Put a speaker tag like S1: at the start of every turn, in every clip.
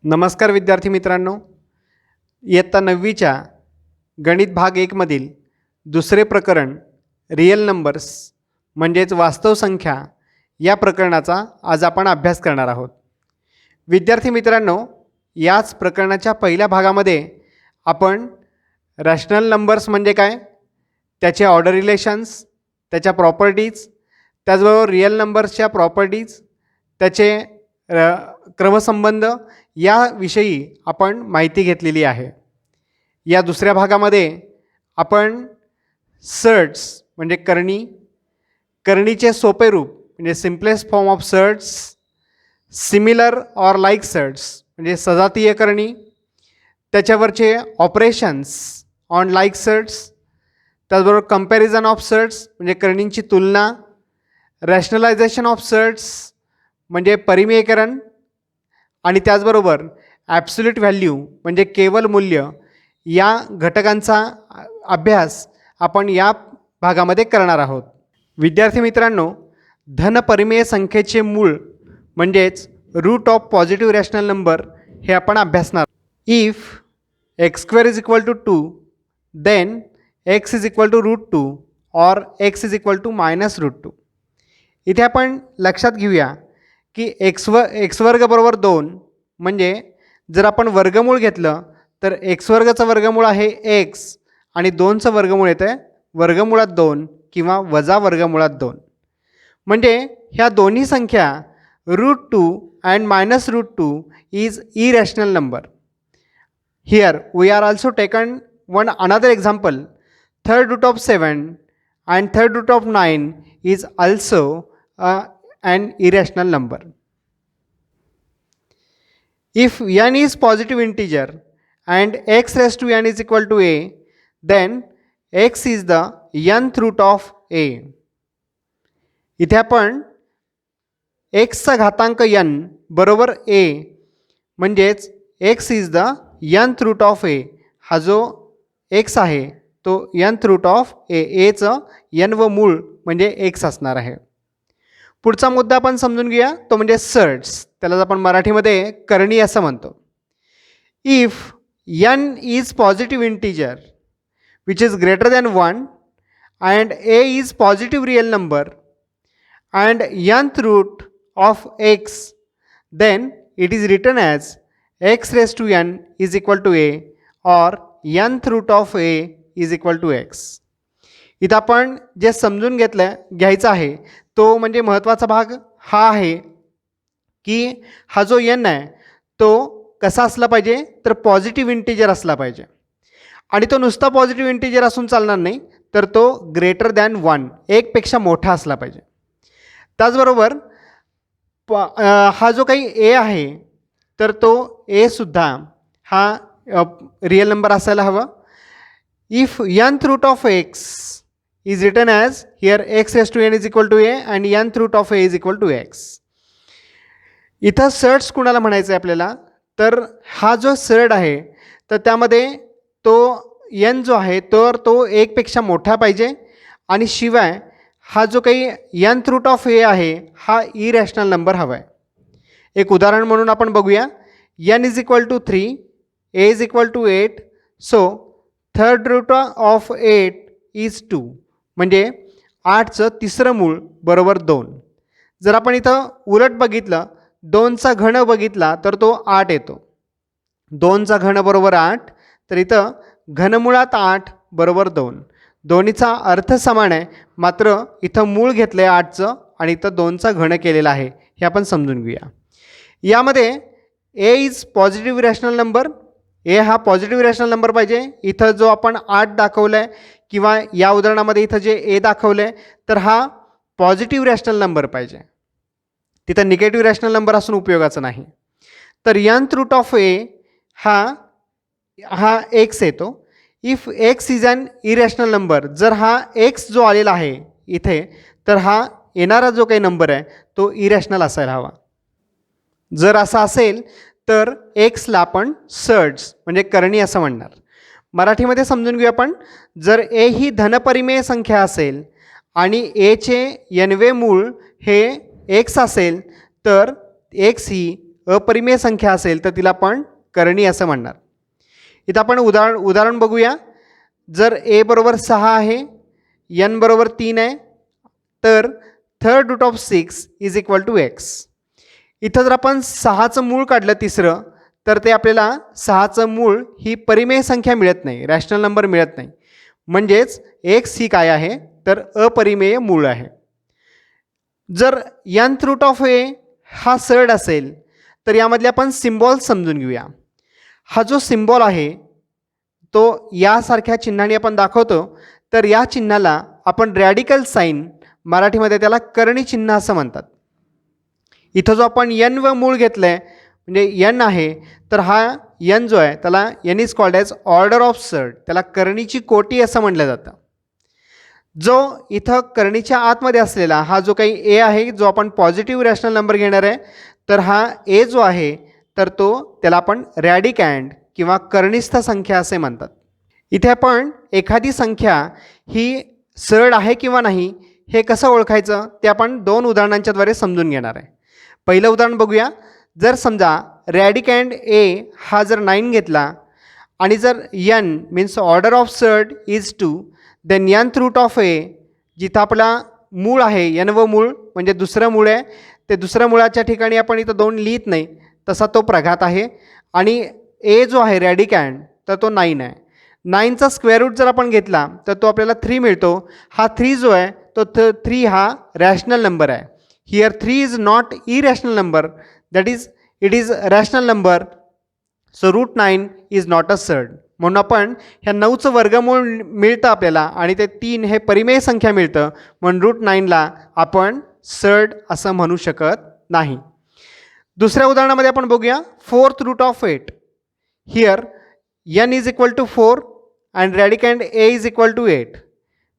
S1: नमस्कार विद्यार्थी मित्रांनो, इयत्ता 9वीच्या गणित भाग 1 मधील दुसरे प्रकरण रियल नंबर्स म्हणजेच वास्तव संख्या या प्रकरणाचा आज आपण अभ्यास करणार आहोत. विद्यार्थी मित्रांनो, याच प्रकरणाच्या पहिल्या भागामध्ये आपण रॅशनल नंबर्स म्हणजे काय, त्याचे ऑर्डर रिलेशन्स, त्याच्या प्रॉपर्टीज, त्याचबरोबर रियल नंबर्सच्या प्रॉपर्टीज, त्याचे क्रमसंबंध याविषयी आपण माहिती घेतलेली आहे. या दुसऱ्या भागामध्ये आपण सर्ट्स म्हणजे करणीचे सोपे रूप म्हणजे simplest form of surds, similar or like surds म्हणजे सजातीय करणी, त्याच्यावरचे ऑपरेशन्स ऑन लाईक सर्ट्स, त्याचबरोबर कंपॅरिझन ऑफ सर्ट्स म्हणजे करणींची तुलना, रॅशनलायझेशन ऑफ सर्ट्स म्हणजे परिमेयकरण, आणि त्याचबरोबर ॲब्सोल्यूट व्हॅल्यू म्हणजे केवल मूल्य या घटकांचा अभ्यास आपण या भागामध्ये करणार आहोत. विद्यार्थी मित्रांनो, धनपरिमेय संख्येचे मूळ म्हणजेच root of positive rational number हे आपण अभ्यासणार. If x² is equal to 2 then x is equal to √2 और x इज इक्वल टू -√2. इथे आपण लक्षात घेऊया की x वर्ग बरोबर 2 म्हणजे जर आपण वर्गमूळ घेतलं तर x वर्गाचं वर्गमूळ आहे x आणि 2चं वर्गमूळ येतं आहे वर्गमुळात 2 किंवा वजा वर्गमुळात 2. म्हणजे ह्या दोन्ही संख्या √2 and -√2 is irrational number. Here we are also taken one another example. Third root of 7 and third root of 9 is also an irrational number. If n is positive integer and x raised to n is equal to a, then x is the nth root of a. इथे आपण x चा घातांक n बरोबर a म्हणजेच x is the nth root of a. हा जो x आहे तो nth root of a चं n व मूळ म्हणजे x असणार आहे. पुढचा मुद्दा आपण समजून घेऊया, तो म्हणजे सर्ट्स. त्याला आपण मराठीमध्ये करणी असं म्हणतो. If n is positive integer which is greater than 1 and a is positive real number and nth root of x, then it is written as x raise to n is equal to a और nth root of a is equal to x. इथं आपण जे समजून घ्यायचं आहे तो म्हणजे महत्त्वाचा भाग हा आहे की हा जो n आहे तो कसा असला पाहिजे तर पॉझिटिव्ह इंटीजर असला पाहिजे. आणि तो नुसता पॉझिटिव्ह इंटीजर असून चालणार नाही, तर तो ग्रेटर दॅन 1 1पेक्षा मोठा असला पाहिजे. त्याचबरोबर हा जो काही a आहे तर तो a सुद्धा हा रियल नंबर असायला हवा. If nth root of x is written as here x raised to n is equal to a and nth root of a is equal to x. इथं सर्ट्स कुणाला म्हणायचं आहे आपल्याला, तर हा जो सर्ट आहे तर त्यामध्ये तो n जो आहे तर तो 1पेक्षा मोठा पाहिजे आणि शिवाय हा जो काही nth रूट ऑफ a आहे हा इरॅशनल नंबर हवा आहे. एक उदाहरण म्हणून आपण बघूया. n is equal to 3, a is equal to 8, so third root of 8 is 2. म्हणजे 8चं तिसरं मूळ बरोबर 2. जर आपण इथं उलट बघितलं, 2चा घन बघितला तर तो 8 येतो. 2चा घन बरोबर 8, तर इथं घनमुळात 8 बरोबर 2. दोन्हीचा अर्थ समान आहे, मात्र इथं मूळ घेतलं आहे 8चं आणि इथं 2चा घन केलेला आहे. हे आपण समजून घेऊया. यामध्ये a is positive rational number. a हा पॉझिटिव्ह रॅशनल नंबर पाहिजे. इथं जो आपण 8 दाखवलं आहे किंवा या उदाहरणामध्ये इथं जे a दाखवलं आहे तर हा पॉझिटिव्ह रॅशनल नंबर पाहिजे. तिथं निगेटिव्ह रॅशनल नंबर असून उपयोगाचं नाही. तर nth रूट ऑफ a हा x येतो. If x is an irrational number, जर हा x जो आलेला आहे इथे तर हा येणारा जो काही नंबर आहे तो इरॅशनल असायला हवा. जर असा असेल तर एक्सला आपण सर्ट्स म्हणजे करणी असं म्हणणार. मराठीमध्ये समजून घेऊया आपण. जर a ही धनपरिमेय संख्या असेल आणि a चे nवे मूळ हे x असेल तर x ही अपरिमेय संख्या असेल तर तिला आपण करणी असं म्हणणार. इथं आपण उदाहरण बघूया. जर a बरोबर 6 आहे, n बरोबर 3 आहे, तर third root of 6 is equal to x. इथं जर आपण 6चं मूळ काढलं तिसरं, तर ते आपल्याला 6चं मूळ ही परिमेय संख्या मिळत नाही, रॅशनल नंबर मिळत नाही. म्हणजेच x ही काय आहे तर अपरिमेय मूळ आहे. जर nth रूट ऑफ a हा सर्ड असेल तर यामधले आपण सिम्बॉल समजून घेऊया. हा जो सिम्बॉल आहे तो यासारख्या चिन्हाने आपण दाखवतो, तर या चिन्हाला आपण रॅडिकल साईन, मराठीमध्ये त्याला करणी चिन्ह असं म्हणतात. इथं जो आपण n व मूळ घेतलं आहे म्हणजे n आहे, तर हा n जो आहे त्याला n is called as order of surd, त्याला करणीची कोटी असं म्हटलं जातं. जो इथं करणीच्या आतमध्ये असलेला हा जो काही a आहे, जो आपण पॉझिटिव्ह रॅशनल नंबर घेणार आहे, तर हा a जो आहे तर तो त्याला आपण रॅडिकँड किंवा करणीस्थ संख्या असे म्हणतात. इथे आपण एखादी संख्या ही सरळ आहे किंवा नाही हे कसं ओळखायचं ते आपण 2 उदाहरणांच्याद्वारे समजून घेणार आहे. पहिलं उदाहरण बघूया. जर समजा रॅडिकँड a हा जर 9 घेतला आणि जर n means order of surd is 2, then nth root of a, जिथं आपला मूळ आहे n व मूळ म्हणजे दुसरं मूळ आहे, ते दुसऱ्या मुळाच्या ठिकाणी आपण इथं 2 लिहित नाही, तसा तो प्रघात आहे. आणि a जो आहे रॅडिकँड तर तो 9 आहे. 9चा स्क्वेअर रूट जर आपण घेतला तर तो आपल्याला 3 मिळतो. हा 3 जो आहे तो 3 हा रॅशनल नंबर आहे. Here 3 is not irrational number, that is it is rational number. So root 9 is not a surd. म्हणून आपण ह्या 9चं वर्गमूळ मिळतं आपल्याला आणि ते 3 हे परिमेय संख्या मिळतं, म्हणून रूट 9ला आपण सर्ड असं म्हणू शकत नाही. दुसऱ्या उदाहरणामध्ये आपण बघूया. Fourth root of 8. Here n is equal to 4 and radicand a is equal to 8.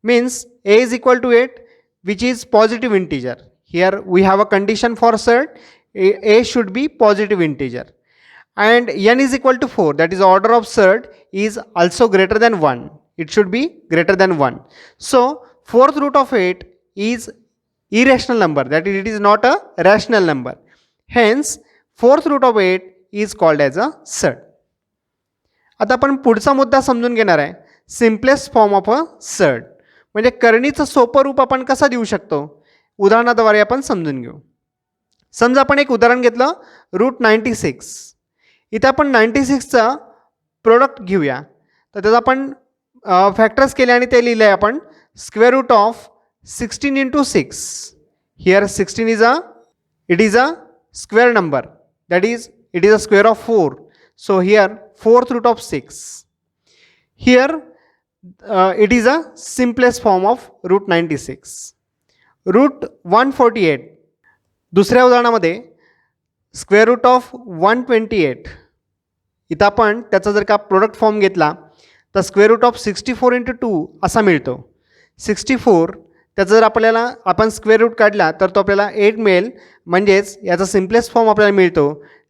S1: Means a is equal to 8 which is positive integer. Here we have a condition for surd, a should be positive integer, and n is equal to 4, that is order of surd is also greater than 1. It should be greater than 1. So fourth root of 8 is irrational number, that is it is not a rational number. Hence fourth root of 8 is called as a surd. आता आपण पुढचा मुद्दा समजून घेणार आहे, simplest form of a surd. म्हणजे करणीचं सोपं रूप आपण कसं देऊ शकतो, उदाहरणाद्वारे आपण समजून घेऊ. समजा आपण एक उदाहरण घेतलं रूट 96. इथे आपण 96चा प्रोडक्ट घेऊया. तर त्याचा आपण फॅक्टर्स केले आणि ते लिहिलं आहे आपण square root of 16 into 6. Here 16 is a square number, that is it is a square of 4. So here fourth root of 6. Here it is a simplest form of root 96. Root 148. दुसऱ्या उदाहरणामध्ये square root of 128. इथं आपण त्याचा जर का product form घेतला तर square root of 64 into 2 असा मिळतो. 64 त्याचा जर आपण स्क्वेअर रूट काढला तर तो आपल्याला 8 मिळेल. म्हणजेच याचा सिम्पलेस्ट फॉर्म आपल्याला मिळतो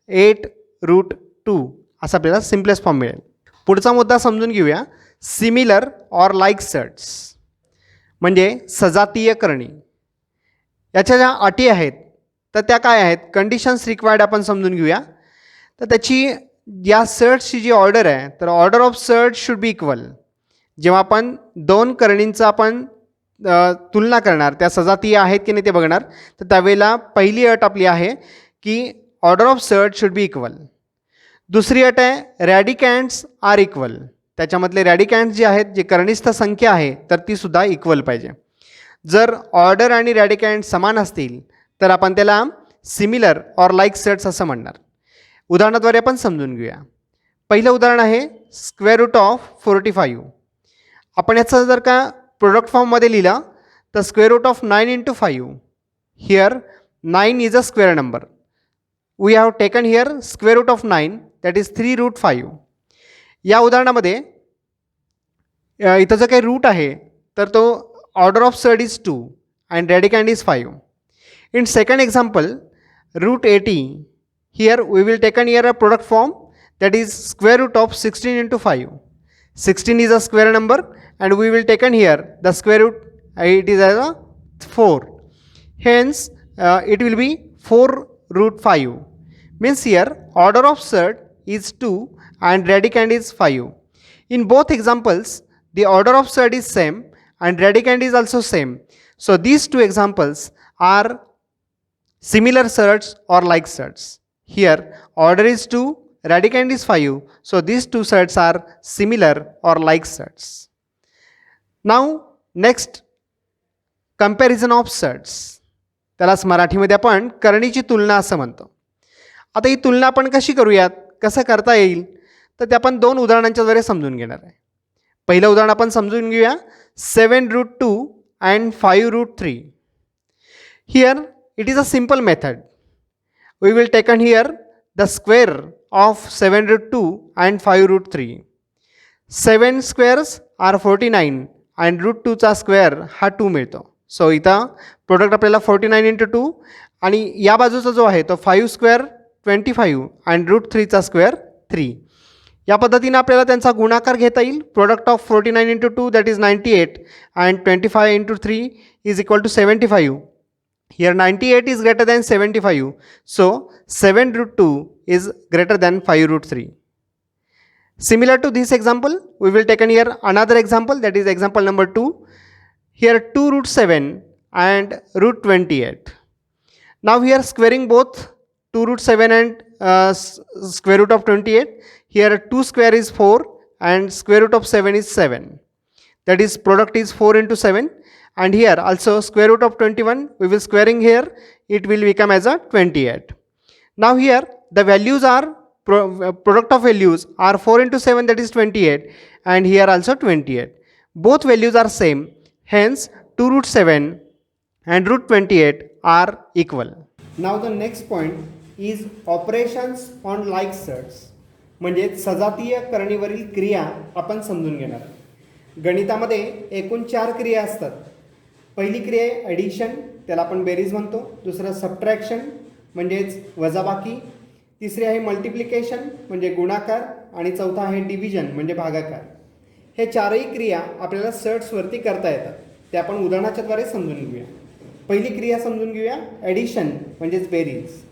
S1: 8 रूट 2 असा आपल्याला सिम्पलेस्ट फॉर्म मिळेल. पुढचा मुद्दा समजून घेऊया. सिमिलर ऑर लाईक सर्ड्स म्हणजे सजातीय करणी. याच्या ज्या अटी आहेत तर त्या काय आहेत, कंडिशन्स रिक्वायर्ड आपण समजून घेऊया. तर त्याची या सर्ड्सची जी ऑर्डर आहे तर order of surd should be equal. जेव्हा आपण 2 करणींचं आपण तुलना करणार, त्या सजातीय आहेत की नाही ते बघणार, तर त्यावेळेला पहिली अट आपली आहे की order of surd should be equal. दुसरी अट आहे रॅडिकँड्स आर इक्वल. त्याच्यामधले रॅडिकँड्स जे आहेत, जे करणीस्थ संख्या आहे तर ती सुद्धा इक्वल पाहिजे. जर ऑर्डर आणि रॅडिकँड समान असतील तर आपण त्याला सिमिलर ऑर लाईक सर्ड्स असं म्हणणार. उदाहरणाद्वारे आपण समजून घेऊया. पहिलं उदाहरण आहे स्क्वेअर रूट ऑफ 45. आपण याचं जर का प्रोडक्ट फॉर्ममध्ये लिहिलं तर square root of 9 into 5. Here 9 is a square number. We have taken here square root of 9, that is 3 root 5. या उदाहरणामध्ये इथं जो काही रूट आहे तर तो order of surd is 2 and radicand is 5. In second example, root 80, here we will taken here a product form, that is square root of 16 into 5. 16 is a square number and we will taken here the square root, it is as a 4. Hence it will be 4 root 5, Means here order of surd is 2 and radicand is 5. In both examples, the order of surd is same and radicand is also same. So these two examples are similar surds or like surds. Here order is 2, radicand is 5. So these two surds are similar or like surds. Now next, comparison of surds, त्यालाच मराठीमध्ये आपण करणीची तुलना असं म्हणतो. आता ही तुलना आपण कशी करूयात, कसं करता येईल, तर ते आपण दोन उदाहरणांच्याद्वारे समजून घेणार आहे. पहिलं उदाहरण आपण समजून घेऊया. 7√2 and 5√3. Here it is a simple method. We will taken here the square of 7√2 and 5√3. 7 squares are 49 and √2 चा स्क्वेअर हा 2 मिळतो. सो इथं प्रोडक्ट आपल्याला 49 इंटू 2 आणि या बाजूचा जो आहे तो 5 स्क्वेअर 25 आणि √3 चा स्क्वेअर 3. या पद्धतीने आपल्याला त्यांचा गुणाकार घेता येईल. Product of 49 into 2 that is 98 and 25 into 3 is equal to 75. Here 98 is greater than 75. So 7√2 is greater than 5√3. Similar to this example, we will take here another example, that is example number 2. Here 2√7 and √28. Now here squaring both 2√7 and square root of 28. Here 2 square is 4 and square root of 7 is 7. That is product is 4 into 7. And here also square root of 21, we will squaring here, it will become as a 28. Now here the values are product of values are 4 into 7, that is 28, and here also 28. Both values are same, hence 2√7 and √28 are equal. Now the next point is operations on like surds. म्हणजे सजातीय करणीवरील क्रिया आपण समजून घेणार. गणितामध्ये एकूण 4 क्रिया असतात. पहिली क्रिया आहे ॲडिशन, त्याला आपण बेरीज म्हणतो. दुसरं सबट्रॅक्शन म्हणजेच वजाबाकी. तिसरी आहे मल्टिप्लिकेशन म्हणजे गुणाकार. आणि चौथा आहे डिव्हिजन म्हणजे भागाकार. हे चारही क्रिया आपल्याला सर्ड्सवरती करता येतात. ते आपण उदाहरणाच्याद्वारे समजून घेऊया. पहिली क्रिया समजून घेऊया, ॲडिशन म्हणजेच बेरीज.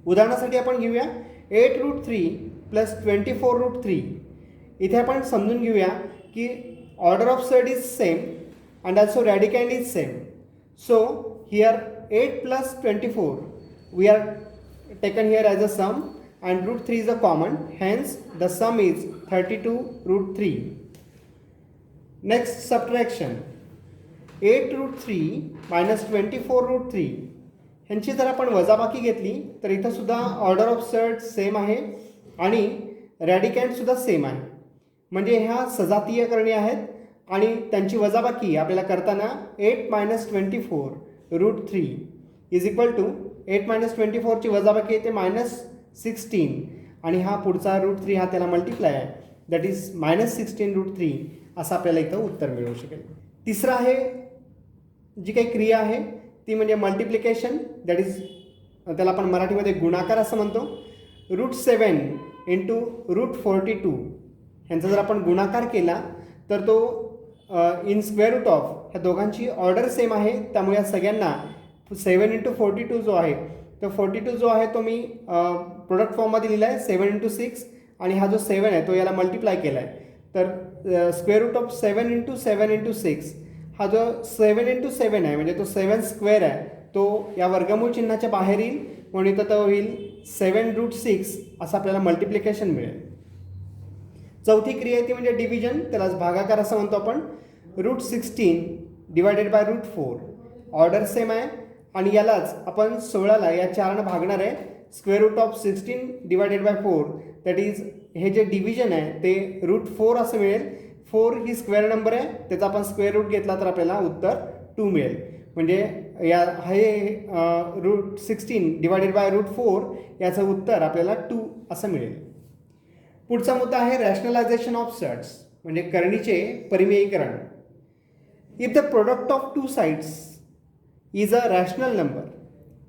S1: उदाहरणासाठी आपण घेऊया 8√3 प्लस 24√3. इथे आपण समजून घेऊया की order of surd is same and also radicand is same. So here 8 plus 24 we are taken here as a sum and √3 is a common, hence the sum is 32√3. Next subtraction, 8√3 minus 24√3 ह्यांची जर आपण वजाबाकी घेतली तर इथं सुद्धा order of surd same आहे आणि रॅडिकँड सुद्धा सेम आहे. म्हणजे ह्या सजातीय करणी आहेत आणि त्यांची वजाबाकी आपल्याला करताना 8 minus 24√3 is equal to 8 minus 24 ची वजाबाकी येते -16 आणि हा पुढचा √3 हा त्याला मल्टिप्लाय आहे, दॅट इज -16√3 असं आपल्याला इथं उत्तर मिळू शकेल. तिसरं आहे जी काही क्रिया आहे ती म्हणजे मल्टिप्लिकेशन, दॅट इज त्याला आपण मराठीमध्ये गुणाकार असं म्हणतो. √7 इंटू √42 ह्यांचा जर आपण गुणाकार केला तर तो इन स्क्वेअर रूट ऑफ ह्या दोघांची ऑर्डर सेम आहे, त्यामुळे या सगळ्यांना 7 इंटू 42 जो आहे तो 42 जो आहे तो मी प्रोडक्ट फॉर्ममध्ये लिहिला आहे 7 इंटू 6 आणि हा जो 7 आहे तो याला मल्टिप्लाय केला आहे. तर square root of 7 into 7 into 6 हा जो 7 इंटू 7 आहे म्हणजे तो 7 स्क्वेअर आहे तो या वर्गमूळ चिन्हाच्या बाहेर येईल म्हणून इथं तो होईल 7√6 असं आपल्याला मल्टिप्लिकेशन मिळेल. चौथी क्रिया ती म्हणजे डिव्हिजन, त्यालाच भागाकार असं म्हणतो आपण. √16 डिवायडेड बाय √4 ऑर्डर सेम आहे आणि यालाच आपण 16ला या 4ने भागणार आहे. Square root of 16 divided by 4 that is हे जे डिव्हिजन आहे ते √4 असं मिळेल. 4 ही स्क्वेअर नंबर आहे, त्याचा आपण स्क्वेअर रूट घेतला तर आपल्याला उत्तर 2 मिळेल. म्हणजे या हे √16 डिवायडेड बाय √4 याचं उत्तर आपल्याला 2 असं मिळेल. पुढचा मुद्दा आहे रॅशनलायझेशन ऑफ सर्ड्स म्हणजे करणीचे परिमेयीकरण. If the product of two sides is a rational number,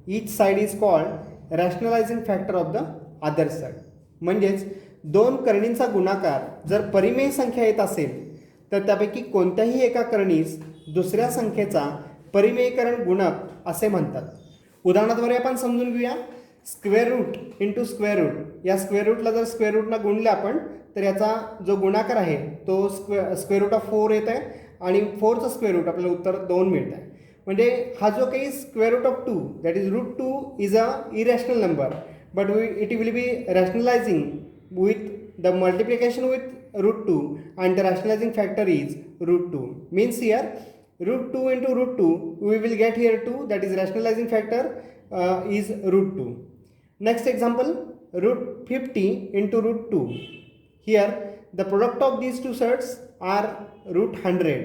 S1: each side is called rationalising factor of the other side. म्हणजेच दोन करणींचा गुणाकार जर परिमेय संख्या येत असेल तर त्यापैकी कोणत्याही एका करणीस दुसऱ्या संख्येचा परिमेयीकरण गुणक असे म्हणतात. उदाहरणाद्वारे आपण समजून घेऊया. Square root into square root, या स्क्वेअर रूटला जर स्क्वेअर रूटनं गुणलं आपण तर याचा जो गुणाकार आहे तो स्क्वेअर रूट ऑफ 4 येत आहे आणि 4चं स्क्वेअर रूट आपल्याला उत्तर 2 मिळत आहे. म्हणजे हा जो काही square root of 2 that is root 2 is a irrational number, but it will be rationalising with the multiplication with root 2 and the rationalizing factor is root 2. Means here root 2 into root 2 we will get here 2, that is rationalizing factor is root 2. Next example, root 50 into root 2. Here the product of these two sets are root 100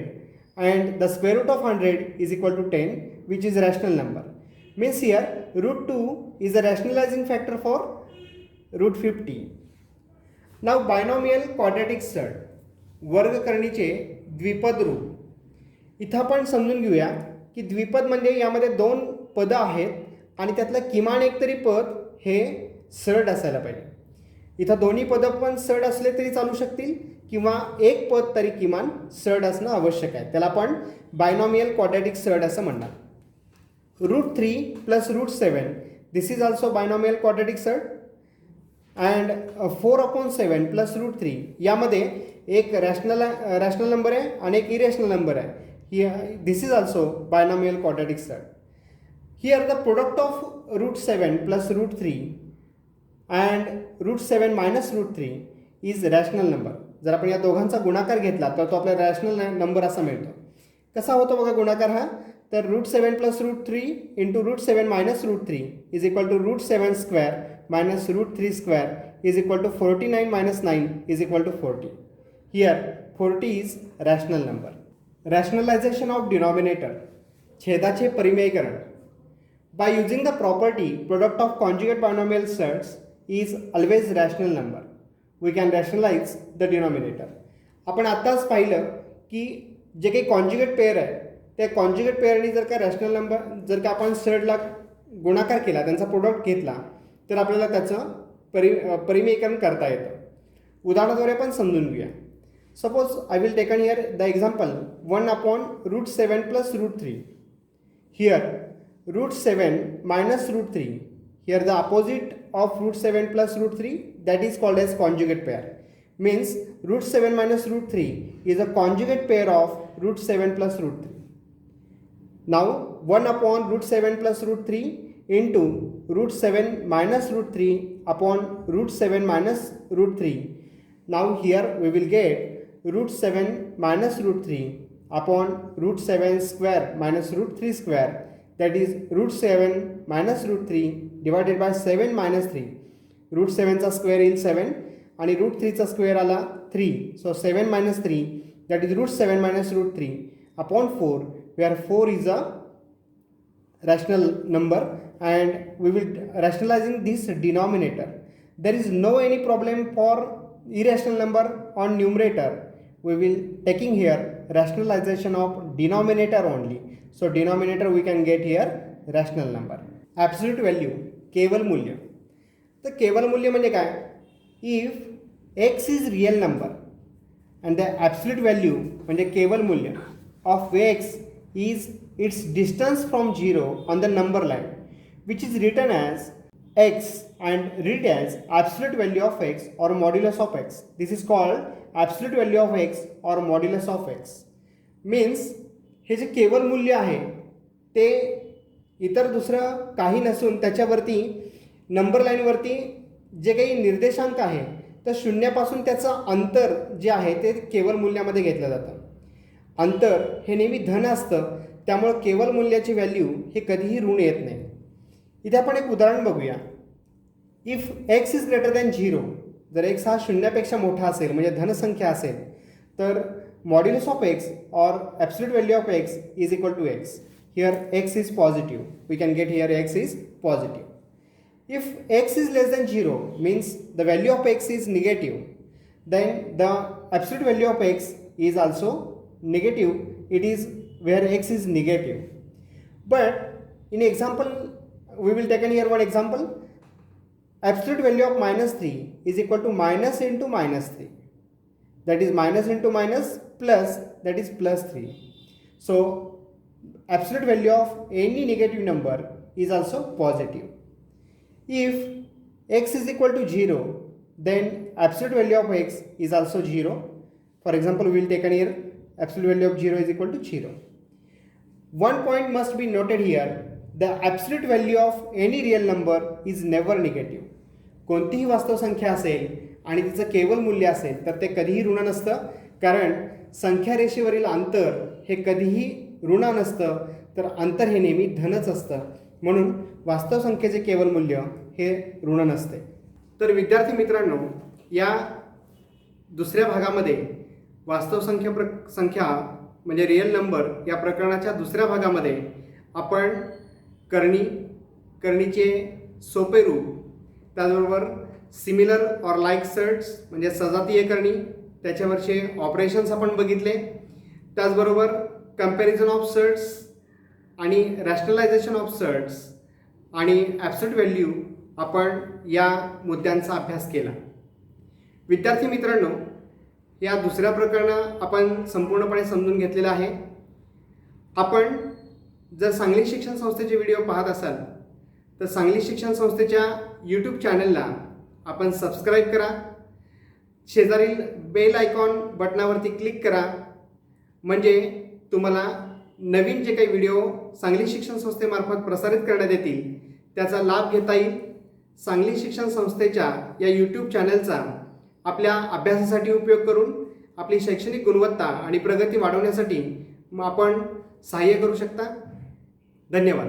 S1: and the square root of 100 is equal to 10, which is a rational number. Means here root 2 is a rationalizing factor for root 50. Now binomial quadratic सट, वर्गकरणीचे द्विपद रूप. इथं आपण समजून घेऊया की द्विपद म्हणजे यामध्ये 2 पदं आहेत आणि त्यातलं किमान एक तरी पद हे सरळ असायला पाहिजे. इथं दोन्ही पदं पण सरळ असले तरी चालू शकतील किंवा एक पद तरी किमान सरळ असणं आवश्यक आहे. त्याला आपण बायनॉमियल क्वाड्रॅटिक सट असं म्हणणार. Root 3 plus root 7 this is also binomial quadratic surd. And 4/7 plus root 3 यामध्ये एक रॅशनल नंबर आहे आणि एक इरॅशनल नंबर आहे. This is also binomial quadratic surd. Here the product of root 7 plus root 3 and root 7 minus root 3 is rational number. जर आपण या दोघांचा गुणाकार घेतला तर तो आपल्याला रॅशनल नंबर असा मिळतो. कसा होतो बघा गुणाकार हा, तर root 7 plus root 3 into root 7 minus root 3 is equal to root 7 square minus root 3 square is equal to 49 minus 9 is equal to 40. Here 40 is rational number. Rationalization of denominator, छेदाचे परिमेयकरण. By using the property product of conjugate binomial sets is always rational number, we can rationalize the denominator. आपण आत्ताच पाहिलं की जे काही conjugate pair आहे त्या conjugate पेअरनी जर का रॅशनल नंबर जर का आपण सटला गुणाकार केला, त्यांचा प्रोडक्ट घेतला तर आपल्याला त्याचं परिमेयकरण करता येतं. उदाहरणाद्वारे आपण समजून घेऊया. Suppose I will taken here the example 1/√7 plus root 3. Here root 7 minus root 3. Here the opposite of root 7 plus root 3 that is called as conjugate pair. Means root 7 minus root 3 is a conjugate pair of root 7 plus root 3. नाव 1/√7 plus root 3 into root 7 minus root 3 upon root 7 minus root 3. Now here we will get root 7 minus root 3 upon root 7 square minus root 3 square, that is root 7 minus root 3 divided by 7 minus 3. Root 7 चा square is 7 आणि root 3 चा square आला 3. So 7 minus 3 that is root 7 minus root 3 upon 4, where 4 is a rational number and we will rationalizing this denominator. There is no any problem for irrational number on numerator. We will taking here rationalization of denominator only. So denominator we can get here rational number. Absolute value, केवल मूल्य. तर केवल मूल्य म्हणजे काय, if x is real number and the absolute value म्हणजे केवल मूल्य of x is its distance from 0 on the number line, which is written as x and read as absolute value of x or modulus of x. This is called absolute value of x or modulus of x. Means हे जे केवल मूल्य आहे ते इतर दुसरं काही नसून त्याच्यावरती नंबर लाईनवरती जे काही निर्देशांक आहे तर शून्यापासून त्याचं अंतर जे आहे ते केवल मूल्यामध्ये घेतलं जातं. अंतर हे नेहमी धन असतं, त्यामुळं केवल मूल्याची व्हॅल्यू हे कधीही ऋण येत नाही. इथे आपण एक उदाहरण बघूया. If x is greater than 0, जर एक्स हा शून्यापेक्षा मोठा असेल म्हणजे धनसंख्या असेल तर modulus of x or absolute value of x is equal to x. Here x is positive, we can get here x is positive. If x is less than 0 means the value of x is negative, then the absolute value of x is also negative. It is where x is negative. But in example we will take here one example. Absolute value of minus 3 is equal to minus into minus 3, that is minus into minus plus, that is plus 3. So absolute value of any negative number is also positive. If x is equal to 0, then absolute value of x is also 0. For example, we will take an here absolute value of 0 is equal to 0. One point must be noted here, the absolute value of any real number is never negative. कोणतीही वास्तव संख्या असेल आणि तिचं केवल मूल्य असेल तर ते कधीही ऋण नसतं, कारण संख्या रेषेवरील अंतर हे कधीही ऋण नसतं, तर अंतर हे नेहमी धनच असतं. म्हणून वास्तव संख्येचे केवल मूल्य हे ऋण नसते. तर विद्यार्थी मित्रांनो, या दुसऱ्या भागामध्ये वास्तव संख्या म्हणजे रिअल नंबर या प्रकरणाच्या दुसऱ्या भागामध्ये आपण करणीचे सोपे रूप, त्याचबरोबर सिमिलर ऑर लाईक सर्ट्स म्हणजे सजातीय करणी, त्याच्यावरचे ऑपरेशन्स आपण बघितले. त्याचबरोबर कंपॅरिझन ऑफ सर्ट्स आणि रॅशनलायझेशन ऑफ सर्ट्स आणि ॲब्सोल्यूट व्हॅल्यू आपण या मुद्द्यांचा अभ्यास केला. विद्यार्थी मित्रांनो, या दुसऱ्या प्रकरणात आपण संपूर्णपणे समजून घेतलेलं आहे. आपण जर सांगली शिक्षण संस्थेचे व्हिडिओ पाहत असाल तर सांगली शिक्षण संस्थेच्या यूट्यूब चॅनलला आपण सबस्क्राईब करा, शेजारील बेल आयकॉन बटनावरती क्लिक करा, म्हणजे तुम्हाला नवीन जे काही व्हिडिओ सांगली शिक्षण संस्थेमार्फत प्रसारित करण्यात येतील त्याचा लाभ घेता येईल. सांगली शिक्षण संस्थेच्या या यूट्यूब चॅनलचा आपल्या अभ्यासासाठी उपयोग करून आपली शैक्षणिक गुणवत्ता आणि प्रगती वाढवण्यासाठी आपण सहाय्य करू शकता. धन्यवाद.